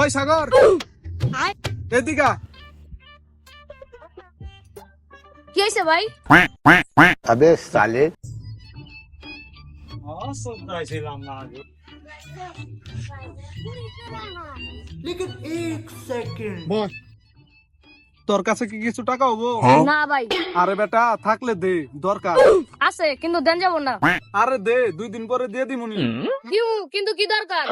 ওই সাগর এদিকে কি হয়েছে ভাই? अबे साले বল তোর কাছে কি কিছু টাকা হবো? না ভাই, আরে বেটা থাকলে দে, দরকার। আছে কিন্তু দেন যাব না। আরে দে, 2 দিন পরে দিয়ে দিমুনি। দিউ কিন্তু কি দরকার?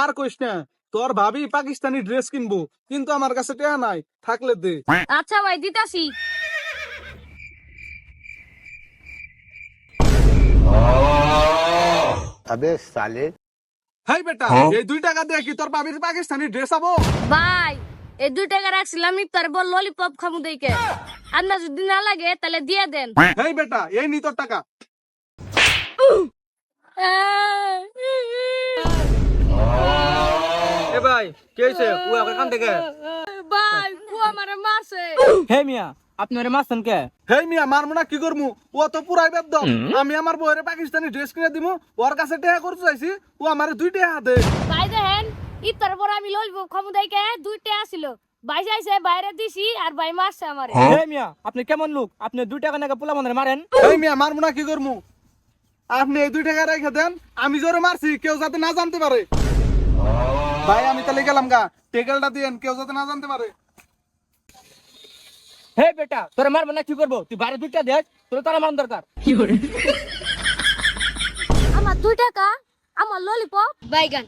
আর কইস না, তোর ভাবি পাকিস্তানি ড্রেস কিনবো, কিন্তু আমার কাছে টাকা নাই, থাকলে দে। আচ্ছা ভাই দিতাছি। अबे साले হাই বেটা, এই 2 টাকা দিয়ে কি তোর ভাবির পাকিস্তানি ড্রেস আবো? ভাই এই 2 টাকা রাখছিলাম ইফতার বল ললিপপ খামু দেইকে। আপনার যদি না লাগে তাহলে দিয়ে দেন। হেই বেটা, এই নি তোর টাকা। এ ভাই কি হয়েছে? ও এখন কান থেকে ভাই ও আমারে মারছে। হে মিয়া আপনি ওরে মারছেন কে? হেই মিয়া, মারমু না কি করমু? ও তো পুরাই বেদ্দ। আমি আমার বউয়ের পাকিস্তানি ড্রেস কিনে দিমু, ওর কাছে টাকা করতে চাইছি, ও আমারে 2 টাকা দে। ভাই দেখেন ইফতার পর আমি ললিপপ খামু দেইকে 2 টাকা ছিল। ভাই যাইছে বাইরে দিছি আর ভাই মারছে আমারে। হে মিয়া আপনি কেমন লোক? আপনি 2 টাকা নাকি পোলা মনে মারেন? হেই মিয়া, মারমু না কি করমু? আপনি এই 2 টাকা রেখে দেন, আমি জোরে মারছি, কেউ যাতে না জানতে পারে। ভাই আমি তাহলে গেলাম গা, টেকেলটা দিয়েন, কেউ যাতে না জানতে পারে। হে বেটা তোরে মারবো না কি করবো? তুই বাইরে 2 টাকা দেখ, তোর তারা মারন দরকার। আমার 2 টাকা, আমার ললিপপ, বাইগান।